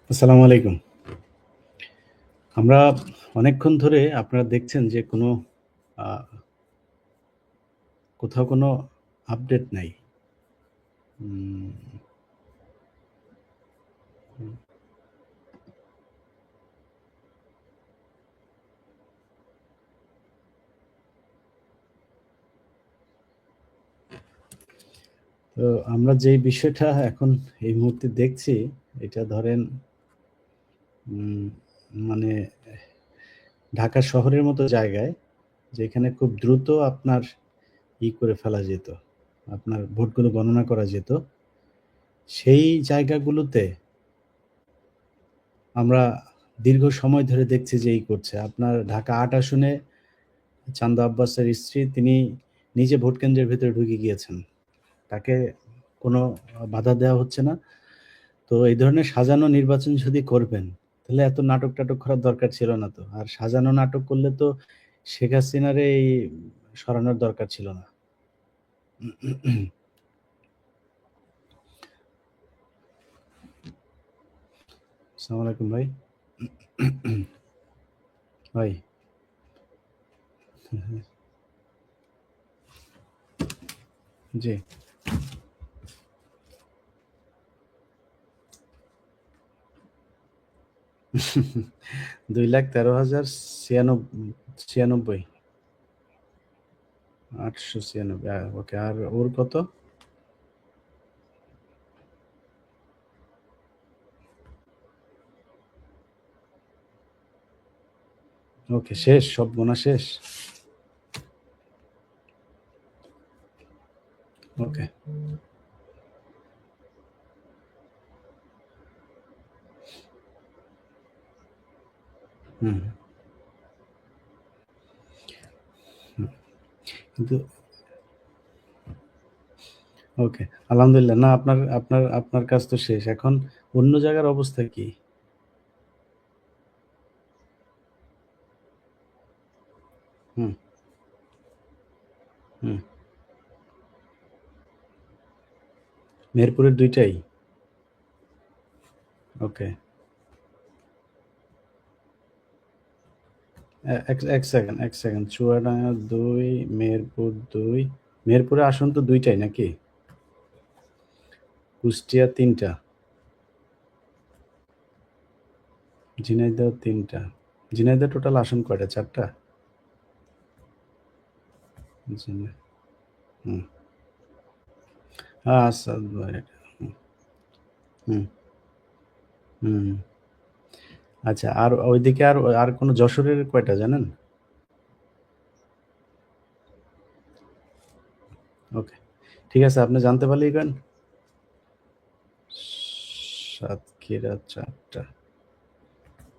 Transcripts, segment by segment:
আসসালামু আলাইকুম। আমরা অনেকক্ষণ ধরে আপনারা দেখছেন যে আ কোথাও কোনো আপডেট নাই। উম হুম, তো আমরা যেই বিষয়টা এখন এই মুহূর্তে দেখছি, এটা ধরেন উম মানে ঢাকা শহরের মতো জায়গায় যেখানে খুব দ্রুত আপনার করে ফেলা যেত। আপনার ভোটগুলো গণনা করা যেত। সেই জায়গাগুলোতে আমরা দীর্ঘ সময় ধরে দেখছি যে করছে। আপনার ঢাকা ৮ আসনে চান্দা আব্বাসের স্ত্রী তিনি নিজে ভোট কেন্দ্রের ভেতরে ঢুকে গিয়েছেন। তাকে কোনো বাধা দেওয়া হচ্ছে না। তো এই ধরনের সাজানো নির্বাচন যদি করবেন, তাহলে এত নাটক-টাটক করার দরকার ছিল না তো। আর সাজানো নাটক করলে তো শেখ হাসিনারে সরানোর দরকার ছিল না। আসসালামু আলাইকুম ভাই। ভাই, জি। ২,১৩,০৯৬ ৮৯৬ ওকে। আর ওর কত? ওকে, শেষ? সব গোনা শেষ? ওকে। হুম, হুম। কিন্তু ওকে। আলহামদুলিল্লাহ। না, আপনার আপনার আপনার কাজ তো শেষ। এখন অন্য জায়গার অবস্থা কি? হুম, হুম। মেহেরপুরের ২ টাই? ওকে। ১ সেকেন্ড, ১ সেকেন্ড। চুয়াডাঙ্গা ২, মেহেরপুর ২। মেহেরপুরের আসন তো ২ টাই নাকি? কুষ্টিয়া ৩ টা, ঝিনাইদহ ৩ টা। ঝিনাইদহ টোটাল আসন কয়টা? ৪ টা? ঝিনা হুম। আচ্ছা, রাইট। হুম, হুম, হুম। আচ্ছা, আর ওইদিকে আর কোন যশোরের কয়টা জানেন? ওকে। ঠিক আছে, আপনি জানতে পারলেই করেন। সাতক্ষীরা ৪ টা।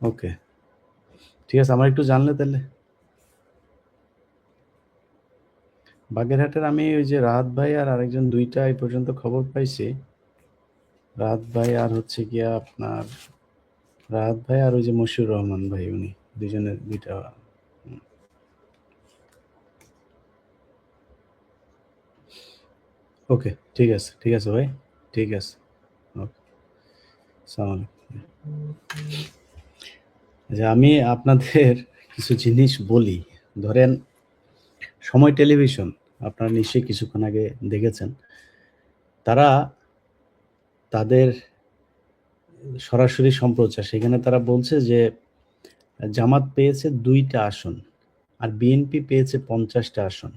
ওকে। ঠিক আছে, আমার একটু জানলে তাহলে। বাগেরহাটের আমি ওই যে রাহাত ভাই আর আরেকজন ২ টা এই পর্যন্ত খবর পাইছি। রাহাত ভাই আর হচ্ছে গিয়া আপনার রাহাত ভাই আর ওই যে মশিউর রহমান ভাই, উনি ২ জনের ২ টা। হুম। ওকে, ঠিক আছে, ঠিক আছে ভাই। ঠিক আছে। ওকে। সালাম আলাইকুম। আচ্ছা, আমি আপনাদের কিছু জিনিস বলি। ধরেন সময় টেলিভিশন আপনারা নিশ্চয়ই কিছুক্ষণ আগে দেখেছেন। তারা তাদের সরাসরি সম্প্রচার সেখানে তারা বলছে যে জামাত পেয়েছে ২ টা আসন আর বিএনপি পেয়েছে ৫০ টা আসন।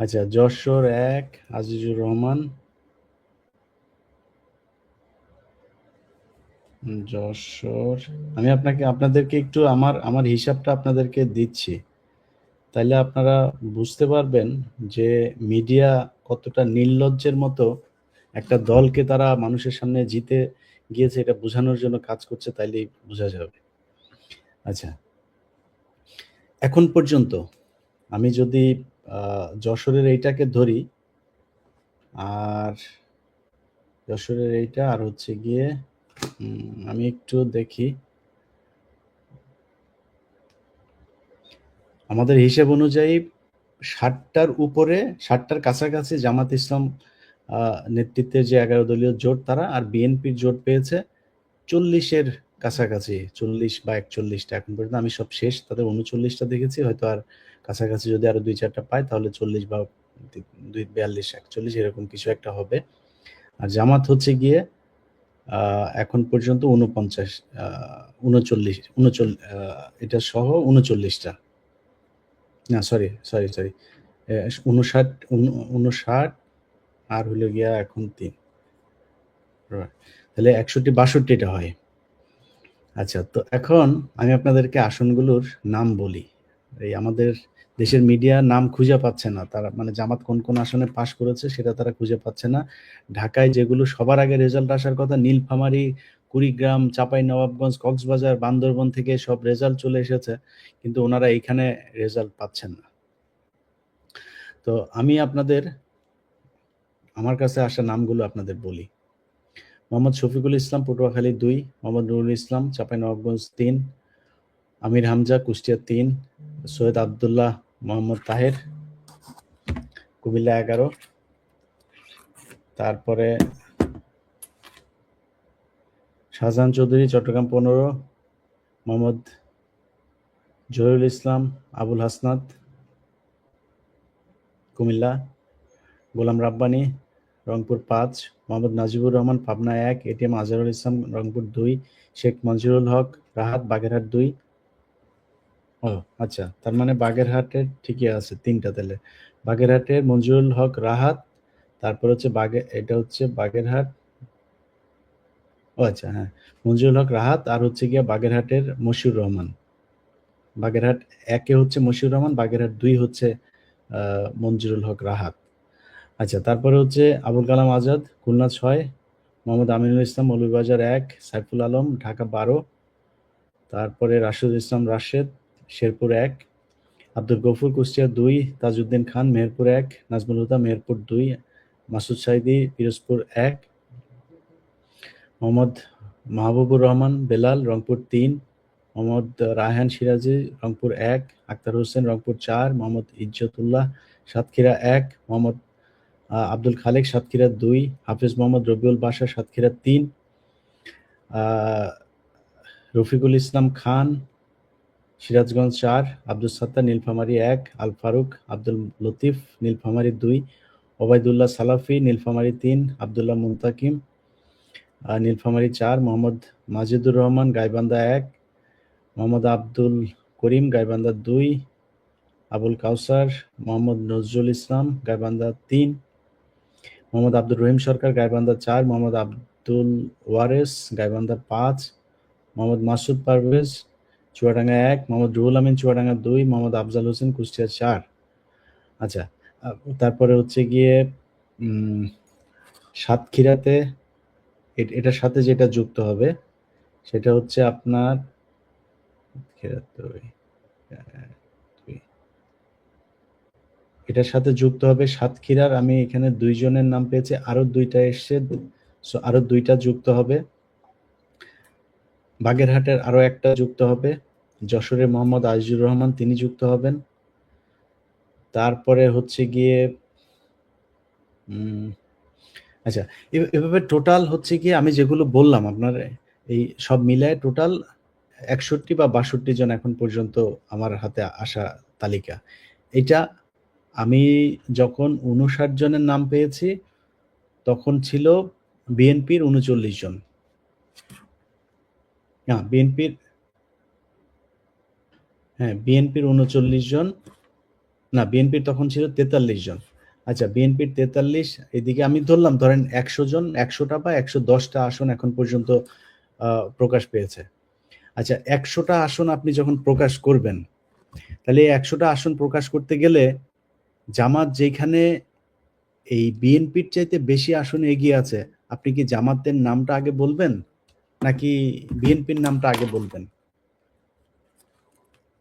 আচ্ছা, যশোর ১, আজিজুর রহমান। যশোর, আমি আপনাদেরকে একটু আমার হিসাবটা আপনাদেরকে দিচ্ছি। তাইলে আপনারা বুঝতে পারবেন যে মিডিয়া কতটা নির্লজ্জের মতো একটা দলকে তারা মানুষের সামনে জিতে গিয়েছে এটা বোঝানোর জন্য কাজ করছে, তাইলেই বোঝা যাবে। আচ্ছা, এখন পর্যন্ত আমি যদি যশোরের এইটাকে ধরি, আর যশোরের এইটা আর হচ্ছে গিয়ে আমি একটু দেখি। আমাদের হিসেব অনুযায়ী ৬০ টার উপরে, ৬০ টার কাছাকাছি জামাত ইসলাম নেতৃত্বের যে 11 দলীয় জোট তারা, আর বিএনপির জোট পেয়েছে 40-এর কাছাকাছি, 40 বা 41টা। এখন পর্যন্ত আমি সব শেষ তাদের 39টা দেখেছি। হয়তো আর কাছাকাছি যদি আরো 2-4টা পায় তাহলে 40 বা 42-41 এরকম কিছু একটা হবে। আর জামাত হচ্ছে গিয়ে এখন পর্যন্ত 49 39 এটা সহ 39টা। না, সরি, 59 আর হলো গিয়া এখন 3, তাহলে 61-62টা হয়। আচ্ছা, তো এখন আমি আপনাদেরকে আসনগুলোর নাম বলি। এই আমাদের দেশের মিডিয়া নাম খুঁজে পাচ্ছে না, তারা মানে জামাত কোন কোন আসনে পাশ করেছে সেটা তারা খুঁজে পাচ্ছে না। ঢাকায় যেগুলো সবার আগে রেজাল্ট আসার কথা, নীলফামারী, কুড়িগ্রাম, চাঁপাইনবাবগঞ্জ, কক্সবাজার, বান্দরবন থেকে সব রেজাল্ট চলে এসেছে, কিন্তু ওনারা এইখানে রেজাল্ট পাচ্ছেন না। তো আমি আমার কাছে আসা নামগুলো আপনাদের বলি। মোহাম্মদ শফিকুল ইসলাম, পটুয়াখালী 2, মোহাম্মদ নুরুল ইসলাম, চাঁপাইনবাবগঞ্জ 3, আমির হামজা, কুষ্টিয়া 3, সৈয়দ আবদুল্লাহ মোহাম্মদ তাহের, কুমিল্লা 11, তারপরে শাহজাহান চৌধুরী, চট্টগ্রাম 15, মোহাম্মদ জহিরুল ইসলাম, আবুল হাসনাত, কুমিল্লা, গোলাম রাব্বানী, রংপুর 5, মোহাম্মদ নাজিবুর রহমান, পাবনা 1, এটিএম আজহারুল ইসলাম, রংপুর 2, শেখ মঞ্জুরুল হক, রাহাত, বাগেরহাট 2। ও আচ্ছা, তার মানে বাগেরহাটের ঠিকই আছে 3টা তাহলে। বাগেরহাটের মঞ্জুরুল হক, রাহাত, তারপর হচ্ছে এটা হচ্ছে বাগেরহাট। ও আচ্ছা, হ্যাঁ, মঞ্জুরুল হক, রাহাত, আর হচ্ছে গিয়া বাগেরহাটের মশিউর রহমান। বাগেরহাট 1-এ হচ্ছে মশিউর রহমান, বাগেরহাট 2 হচ্ছে মঞ্জুরুল হক, রাহাত। আচ্ছা, তারপরে হচ্ছে আবুল কালাম আজাদ, খুলনা 6, মোহাম্মদ আমিনুল ইসলাম, মৌলভীবাজার 1, সাইফুল আলম, ঢাকা 12, তারপরে রাশেদুল ইসলাম, রাশেদ, শেরপুর 1, আব্দুল গফুর, কুষ্টিয়া 2, তাজউদ্দিন খান, মেহেরপুর 1, নাজমুল হুদা, মেহেরপুর 2, মাসুদ সাইদি, পিরোজপুর 1, মোহাম্মদ মাহবুবুর রহমান, বেলাল, রংপুর 3, মোহাম্মদ রায়হান সিরাজি, রংপুর 1, আক্তার হোসেন, রংপুর 4, মোহাম্মদ ইজ্জতুল্লাহ, সাতক্ষীরা 1, মোহাম্মদ আব্দুল খালেক, সাতক্ষীরা 2, হাফেজ মোহাম্মদ রবিউল বাশা, সাতক্ষীরা 3, রফিকুল ইসলাম খান, সিরাজগঞ্জ 4, আব্দুল সাত্তার, নীলফামারী 1, আল ফারুক আব্দুল লতিফ, নীলফামারী 2, ওবায়দুল্লাহ সালাফি, নীলফামারী 3, আব্দুল্লাহ মুনতাকিম, নীলফামারী 4, মোহাম্মদ মাজিদুর রহমান, গাইবান্ধা 1, মোহাম্মদ আব্দুল করিম, গাইবান্ধা 2, আবুল কাউসার, মোহাম্মদ নজরুল ইসলাম, গাইবান্ধা 3, মোহাম্মদ আব্দুর রহিম সরকার, গাইবান্ধা 4, মোহাম্মদ আব্দুল ওয়ারেস, গাইবান্ধা 5, মোহাম্মদ মাসুদ পারভেজ, চুয়াডাঙ্গা 1, মোহাম্মদ রুহুল আমিন, চুয়াডাঙ্গা 2, মোহাম্মদ আফজাল হোসেন, কুষ্টিয়া 4। আচ্ছা, তারপরে হচ্ছে গিয়ে সাতক্ষীরাতে এটার সাথে যেটা যুক্ত হবে সেটা হচ্ছে আপনার এটার সাথে যুক্ত হবে সাতক্ষীরার, আমি এখানে 2 জনের নাম পেয়েছি, আরো 2টা এসছে, আরো 2টা যুক্ত হবে। বাগেরহাটের আরো একটা যুক্ত হবে, যশোরের মোহাম্মদ আজিজুর রহমান, তিনি যুক্ত হবেন। তারপরে হচ্ছে গিয়ে আচ্ছা, এভাবে টোটাল হচ্ছে গিয়ে আমি যেগুলো বললাম আপনার, এই সব মিলায় টোটাল 61 বা 62 জন এখন পর্যন্ত আমার হাতে আসা তালিকা। এটা আমি যখন 59 জনের নাম পেয়েছি তখন ছিল বিএনপির 39 জন। না, বিএনপির 39 জন। না, বিএনপির তখন ছিল 43 জন। আচ্ছা, বিএনপির 43, এদিকে আমি ধরলাম ধরেন 100 জন, 100টা বা 110টা আসন এখন পর্যন্ত প্রকাশ পেয়েছে। আচ্ছা, 100টা আসন আপনি যখন প্রকাশ করবেন, তাহলে 100টা আসন প্রকাশ করতে গেলে জামাত যেখানে এই বিএনপির চাইতে বেশি আসনে এগিয়ে আছে, আপনি কি জামাতের নামটা আগে বলবেন নাকি বিএনপির নামটা আগে বলবেন?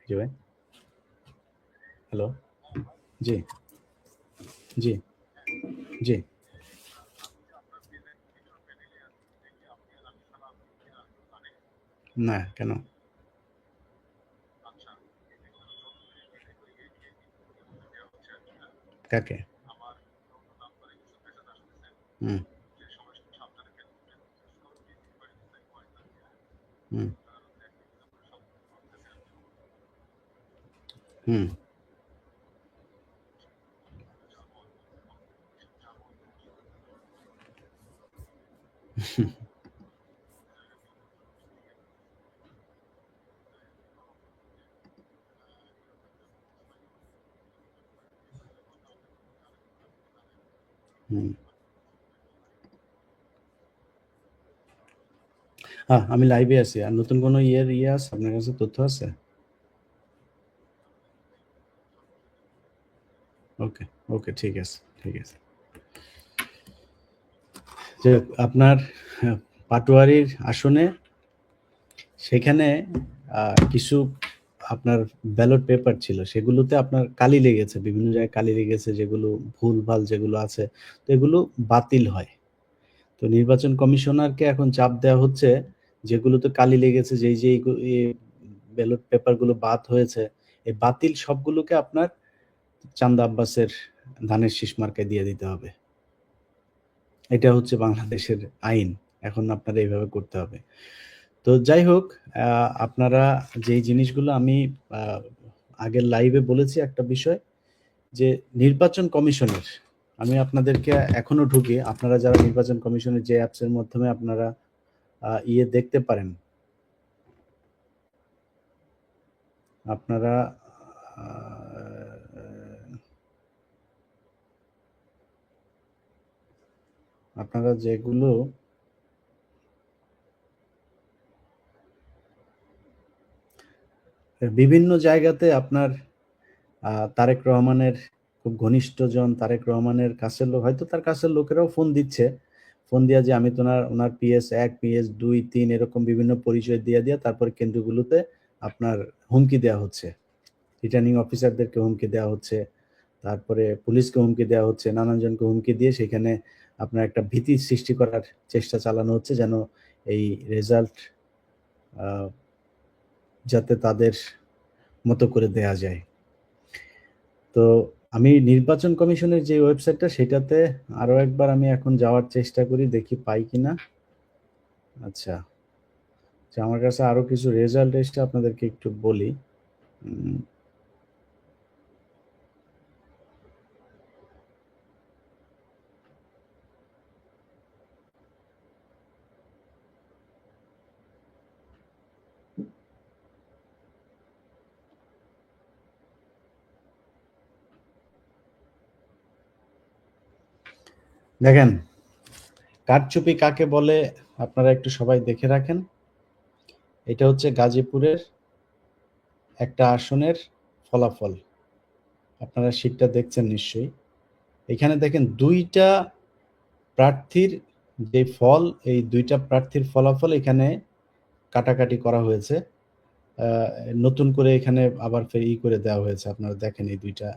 জি ভাই, হ্যালো, জি, জি, জি। না, কেন? কাকে? হুম হুম হুম হুম হ্যাঁ, আমি লাইভে আছি। আর নতুন কোনো ইয়ে আছে? আপনার কাছে তথ্য আছে? ওকে, ওকে, ঠিক আছে, ঠিক আছে। যে আপনার পাটোয়ারির আসনে সেখানে কিছু আপনার ব্যালট পেপার ছিল। সেগুলোতে আপনার কালি লেগেছে। বিভিন্ন জায়গায় কালি লেগেছে যেগুলো ভুলভাল যেগুলো আছে। তো এগুলো বাতিল হয়। তো নির্বাচন কমিশনারকে এখন চাপ দেওয়া হচ্ছে যেগুলোতে কালি লেগেছে যেই ব্যালট পেপার গুলো বাদ হয়েছে, এই বাতিল সবগুলোকে আপনার চান্দা আব্বাসের ধানের শীষ মার্কায় দিয়ে দিতে হবে। এটা হচ্ছে বাংলাদেশের আইন। এখন আপনারা এইভাবে করতে হবে। তো যাই হোক, আপনারা যেই জিনিসগুলো আমি আ আগের লাইভে বলেছি একটা বিষয় যে নির্বাচন কমিশনের আমি আপনাদেরকে এখনো ঢুকি, আপনারা যারা নির্বাচন কমিশনের যে অ্যাপস এর মাধ্যমে আপনারা দেখতে পারেন। আপনারা আ আপনারা যেগুলো বিভিন্ন জায়গাতে আপনার তারেক রহমানের খুব ঘনিষ্ঠজন, তারেক রহমানের কাছের লোক, হয়তো তার কাছের লোকেরাও ফোন দিচ্ছে। ফোন দিয়া যে আমি তো উনার PS1, PS2, 3 এরকম বিভিন্ন পরিচয় দিয়া তারপরে কেন্দ্রগুলোতে আপনার হুমকি দেয়া হচ্ছে। রিটার্নিং অফিসারদেরকে হুমকি দেওয়া হচ্ছে। তারপরে পুলিশকে হুমকি দেওয়া হচ্ছে। নানান জনকে হুমকি দিয়ে সেখানে আপনার একটা ভীতি সৃষ্টি করার চেষ্টা চালানো হচ্ছে যেন এই রেজাল্ট আ যাতে তাদের মতো করে দেয়া যায়। তো আমি নির্বাচন কমিশনের যে ওয়েবসাইটটা সেটাতে আরো একবার আমি এখন যাওয়ার চেষ্টা করি দেখি পাই কিনা। আচ্ছা, যে আমার কাছে আরো কিছু রেজাল্ট এসছে আপনাদেরকে একটু বলি। উম দেখেন, কারচুপি কাকে বলে আপনারা একটু সবাই দেখে রাখেন। এটা হচ্ছে গাজীপুরের একটা আসনের ফলাফল। আপনারা শীটটা দেখছেন নিশ্চয়ই। এখানে দেখেন ২ টা প্রার্থীর যে ফল, এই ২ টা প্রার্থীর ফলাফল এখানে কাটাকাটি করা হয়েছে। আ নতুন করে এখানে আবার ফের করে দেওয়া হয়েছে। আপনারা দেখেন এই ২ টা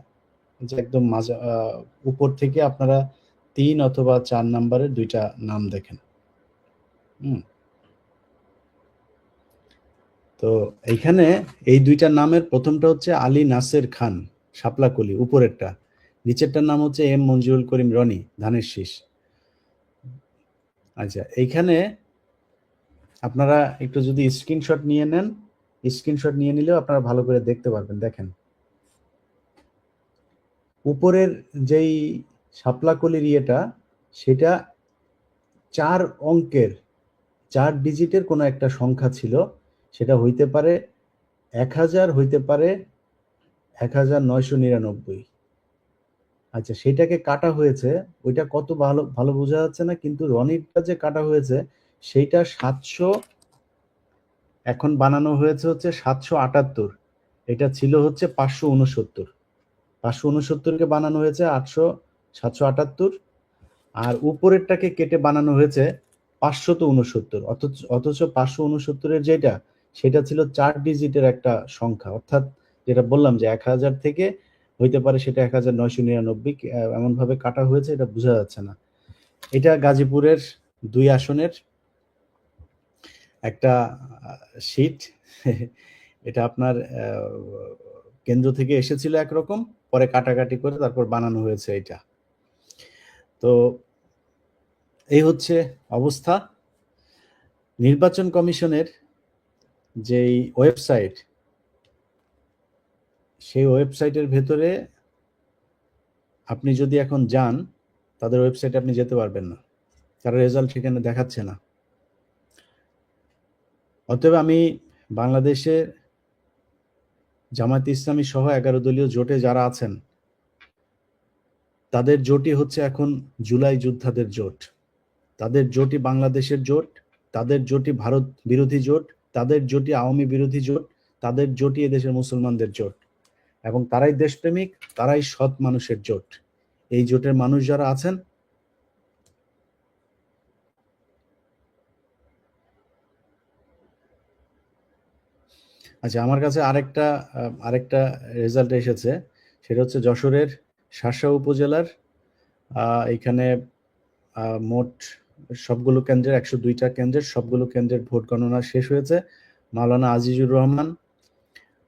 যে একদম উপর থেকে আপনারা ৩ অথবা ৪ নাম্বারের ২ টা নাম দেখেন। হুম? তো এইখানে এই ২ টা নামের ১ম টা হচ্ছে আলী নাসের খান, শাপলাকলি উপরেরটা। নিচেরটার নাম হচ্ছে এম মঞ্জুরুল করিম রনি, ধানের শীষ। আচ্ছা, এইখানে আপনারা একটু যদি স্ক্রিনশট নিয়ে নেন, স্ক্রিনশট নিয়ে নিলেও আপনারা ভালো করে দেখতে পারবেন। দেখেন। উপরের যেই শাপলাকলির ইয়েটা, সেটা ৪ অঙ্কের, ৪ ডিজিটের কোনো একটা সংখ্যা ছিল। সেটা হইতে পারে ১০০০, হইতে পারে ১৯৯৯। আচ্ছা, সেটাকে কাটা হয়েছে। ওইটা কত ভালো ভালো বোঝা যাচ্ছে না। কিন্তু রনিরটা যে কাটা হয়েছে, সেইটা ৭০০, এখন বানানো হয়েছে হচ্ছে ৭৭৮। এটা ছিল হচ্ছে ৫৬৯। ৫৬৯ কে বানানো হয়েছে ৭৭৮। আর উপরেরটাকে কেটে বানানো হয়েছে ৫৬৯। অথচ ৫৬৯ এর যেটা, সেটা ছিল ৪ ডিজিটের একটা সংখ্যা। অর্থাৎ যেটা বললাম যে ১০০০ থেকে হইতে পারে সেটা ১৯৯৯, এমনভাবে কাটা হয়েছে এটা বোঝা যাচ্ছে না। এটা গাজীপুরের ২ আসনের একটা শীট। এটা আপনার কেন্দ্র থেকে এসেছিল একরকম, পরে কাটাকাটি করে তারপর বানানো হয়েছে এইটা। তো এই হচ্ছে অবস্থা। নির্বাচন কমিশনের যেই ওয়েবসাইট, সেই ওয়েবসাইটের ভেতরে আপনি যদি এখন যান, তাদের ওয়েবসাইটে আপনি যেতে পারবেন না, তার রেজাল্ট সেখানে দেখাচ্ছে না। অতএব আমি বাংলাদেশে জামায়াতে ইসলামী সহ 11 দলীয় জোটে যারা আছেন, তাদের জোটই হচ্ছে এখন জুলাই যোদ্ধাদের জোট। তাদের জোটই বাংলাদেশের জোট, তাদের জোটই ভারত বিরোধী জোট, তাদের জোটই আওয়ামী বিরোধী জোট, তাদের জোটই এদেশের মুসলমানদের জোট, এবং তারাই দেশপ্রেমিক, তারাই সৎ মানুষের জোট। এই জোটের মানুষ যারা আছেন, আচ্ছা, আমার কাছে আরেকটা রেজাল্ট এসেছে, সেটা হচ্ছে যশোরের শার্শা উপজেলার এখানে মোট সবগুলো কেন্দ্রের 102টা কেন্দ্রের সবগুলো কেন্দ্রের ভোট গণনা শেষ হয়েছে। মাওলানা আজিজুর রহমান,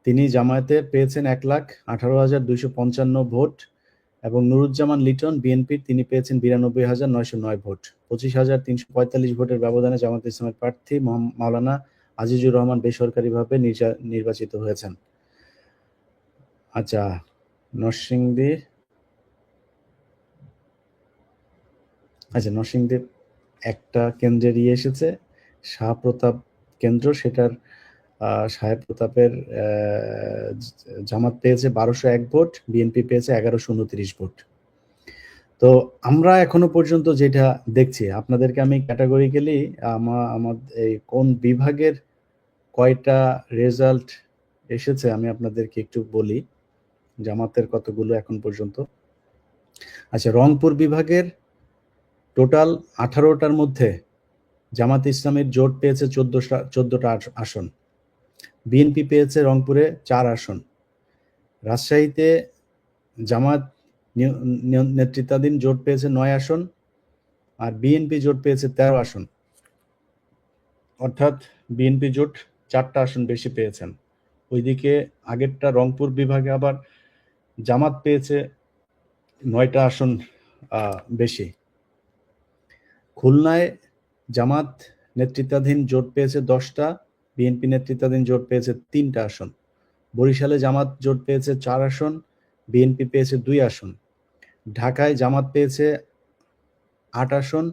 তিনি জামায়াতে পেয়েছেন 1,18,255 ভোট, এবং নুরুজ্জামান লিটন বিএনপির তিনি পেয়েছেন 92,909 ভোট। 25,345 ভোটের ব্যবধানে জামায়াতে ইসলামের প্রার্থী মাওলানা আজিজুর রহমান বেসরকারিভাবে নির্বাচিত হয়েছেন। আচ্ছা, নরসিংদীর একটা কেন্দ্রের এসেছে, শাহপ্রতাপ কেন্দ্র, সেটার সাহেব প্রতাপের জামাত পেয়েছে 1201 ভোট, বিএনপি পেয়েছে 1129 ভোট। তো আমরা এখনো পর্যন্ত যেটা দেখছি, আপনাদেরকে আমি ক্যাটাগরিক্যালি আমার এই কোন বিভাগের কয়টা রেজাল্ট এসেছে আমি আপনাদেরকে একটু বলি, জামাতের কতগুলো এখন পর্যন্ত। আচ্ছা, রংপুর বিভাগের টোটাল 18টার মধ্যে জামাত ইসলামের জোট পেয়েছে 14টা আসন, বিএনপি পেয়েছে রংপুরে 4 আসন, রাজশাহীতে জামাত নেতৃত্বাধীন জোট পেয়েছে 9 আসন, আর বিএনপি জোট পেয়েছে 13 আসন, অর্থাৎ বিএনপি জোট 4টা আসন বেশি পেয়েছেন। ওইদিকে আগেরটা রংপুর বিভাগে আবার জামাত পেয়েছে 9টা আসন বেশি। খুলনায় জামাত নেতৃত্বাধীন জোট পেয়েছে 10টা, বিএনপি নেতৃত্বাধীন জোট পেয়েছে 3টা আসন। বরিশালে জামাত জোট পেয়েছে 4 আসন, বিএনপি পেয়েছে 2 আসন। ঢাকায় জামাত পেয়েছে 8 আসন,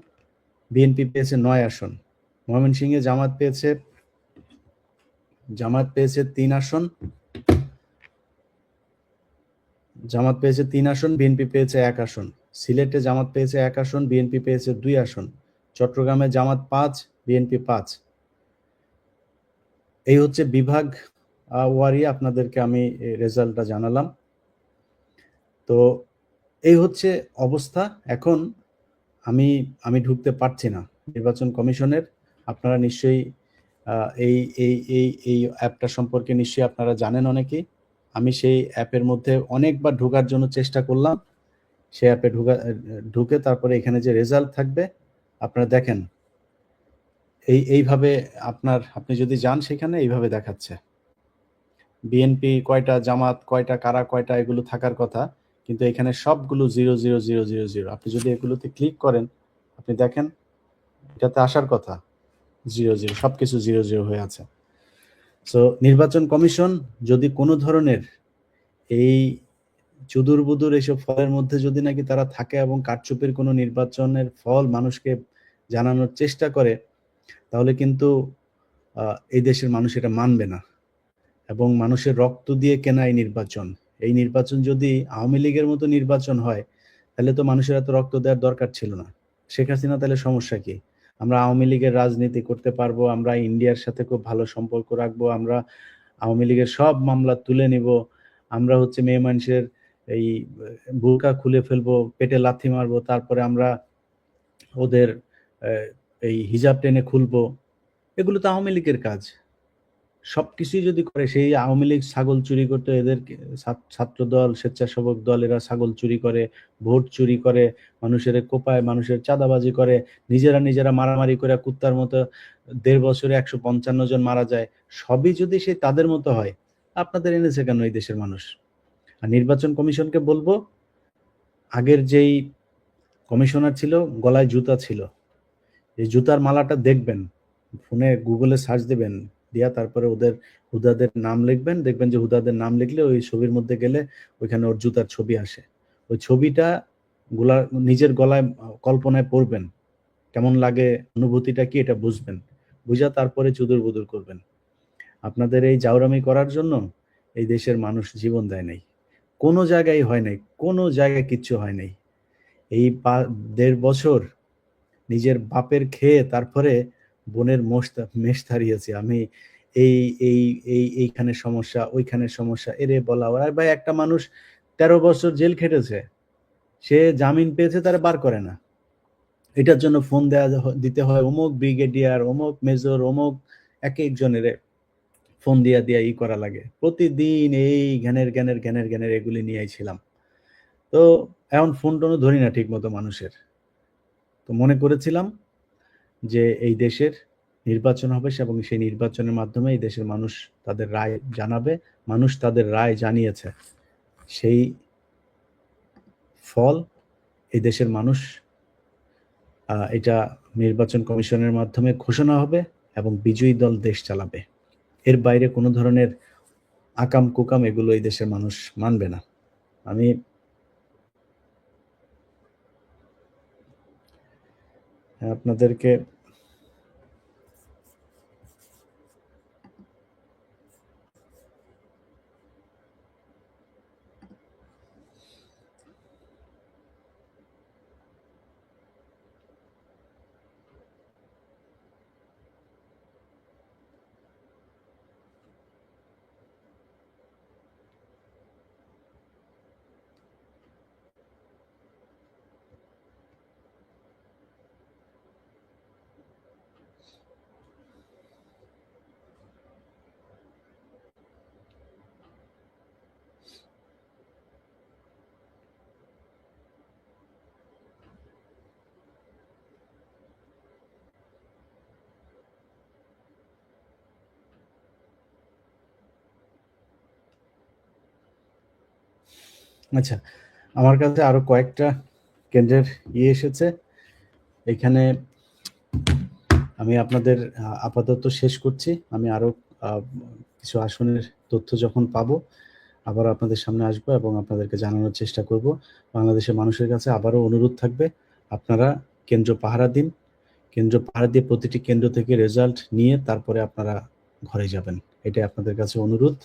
বিএনপি পেয়েছে 9 আসন। ময়মনসিংহে জামাত পেয়েছে 3 আসন, বিএনপি পেয়েছে 1 আসন। সিলেটে জামাত পেয়েছে 1 আসন, বিএনপি পেয়েছে 2 আসন। চট্টগ্রামে জামাত 5, বিএনপি 5। এই হচ্ছে বিভাগ ওয়ারি আপনাদেরকে আমি রেজাল্টটা জানালাম। তো এই হচ্ছে অবস্থা। এখন আমি ঢুকতে পারছি না নির্বাচন কমিশনের। আপনারা নিশ্চয়ই এই অ্যাপটা সম্পর্কে নিশ্চয়ই আপনারা জানেন অনেকেই। আমি সেই অ্যাপের মধ্যে অনেকবার ঢোকার জন্য চেষ্টা করলাম। সেই অ্যাপে ঢুকে তারপরে এখানে যে রেজাল্ট থাকবে আপনারা দেখেন, এইভাবে আপনি যদি যান সেখানে এইভাবে দেখাচ্ছে বিএনপি কয়টা, জামাত কয়টা, কারা কয়টা, এগুলো থাকার কথা, কিন্তু এখানে সবগুলো 0,0,0,0,0,0। আপনি যদি এগুলোতে ক্লিক করেন, আপনি দেখেন এটাতে আসার কথা 0,0, সবকিছু 0,0 হয়ে আছে। সো নির্বাচন কমিশন যদি কোনো ধরনের এই চুদুর বুদুর এইসব ফলের মধ্যে যদি নাকি তারা থাকে এবং কারচুপির কোনো নির্বাচনের ফল মানুষকে জানানোর চেষ্টা করে, তাহলে কিন্তু এই দেশের মানুষ এটা মানবে না। এবং মানুষের রক্ত দিয়ে কেনা এই নির্বাচন যদি আওয়ামী লীগের মতো নির্বাচন হয়, তাহলে তো মানুষের এত রক্ত দেওয়ার দরকার ছিল না। শেখ হাসিনা তাহলে সমস্যা কি? আমরা আওয়ামী লীগের রাজনীতি করতে পারবো, আমরা ইন্ডিয়ার সাথে খুব ভালো সম্পর্ক রাখবো, আমরা আওয়ামী লীগের সব মামলা তুলে নিব, আমরা হচ্ছে মেয়ে মানুষের এই বুরকা খুলে ফেলবো, পেটে লাথি মারবো, তারপরে আমরা ওদের এই হিজাব টেনে খুলবো। এগুলো তো আওয়ামী লীগের কাজ। সবকিছুই যদি করে, সেই আওয়ামী লীগ ছাগল চুরি করতে, এদের ছাত্র দল, স্বেচ্ছাসেবক দল, এরা ছাগল চুরি করে, ভোট চুরি করে, মানুষের কোপায়, মানুষের চাঁদাবাজি করে, নিজেরা মারামারি করে কুত্তার মতো 1.5 বছরে 155 জন মারা যায়। সবই যদি সেই তাদের মতো হয়, আপনাদের এনেছে কেন এই দেশের মানুষ? আর নির্বাচন কমিশনকে বলবো, আগের যেই কমিশনার ছিল গলায় জুতা ছিল, এই জুতার মালাটা দেখবেন, ফোনে গুগলে সার্চ দেবেন, দিয়া তারপরে ওদের হুদাদের নাম লিখবেন, দেখবেন যে হুদাদের নাম লিখলে ওই ছবির মধ্যে গেলে ওইখানে ওর জুতার ছবি আসে। ওই ছবিটা নিজের গলায় কল্পনায় পড়বেন, কেমন লাগে, অনুভূতিটা কি এটা বুঝবেন, বুঝা তারপরে চুদুর বুদুর করবেন। আপনাদের এই জাউরামি করার জন্য এই দেশের মানুষ জীবন দেয় নাই, কোনো জায়গায় হয় নাই, কোনো জায়গায় কিচ্ছু হয় নাই। এই 1.5 বছর নিজের বাপের খেয়ে তারপরে বোনের মেষ তাড়িয়েছি আমি। এই এই এইখানে সমস্যা, ওইখানে সমস্যা, এরে বলা আর ভাই, একটা মানুষ 13 বছর জেল খেটেছে, সে জামিন পেয়েছে, তারা বার করে না। এটার জন্য ফোন দিতে হয় অমুক ব্রিগেডিয়ার, অমুক মেজর, অমুক এক একজনের ফোন দিয়া দিয়া করা লাগে প্রতিদিন। এই জ্ঞানের এগুলি নিয়ে ছিলাম। তো এখন ফোন টোনও ধরি না ঠিক মতো মানুষের। তো মনে করেছিলাম যে এই দেশের নির্বাচন হবে এবং সেই নির্বাচনের মাধ্যমে এই দেশের মানুষ তাদের রায় জানাবে। মানুষ তাদের রায় জানিয়েছে, সেই ফল এই দেশের মানুষ এটা নির্বাচন কমিশনের মাধ্যমে ঘোষণা হবে এবং বিজয়ী দল দেশ চালাবে। এর বাইরে কোনো ধরনের আকাম কুকাম এগুলো এই দেশের মানুষ মানবে না। আমি আপনাদেরকে আচ্ছা, আমার কাছে আরো কয়েকটা কেন্দ্রের এসেছে। এখানে আমি আপনাদের আপাতত শেষ করছি। আমি আরো কিছু আসনের তথ্য যখন পাবো আবার আপনাদের সামনে আসবো এবং আপনাদেরকে জানানোর চেষ্টা করব। বাংলাদেশের মানুষের কাছে আবারও অনুরোধ থাকবে, আপনারা কেন্দ্র পাহারা দিন। কেন্দ্র পাহারা দিয়ে প্রতিটি কেন্দ্র থেকে রেজাল্ট নিয়ে তারপরে আপনারা ঘরে যাবেন। এটাই আপনাদের কাছে অনুরোধ।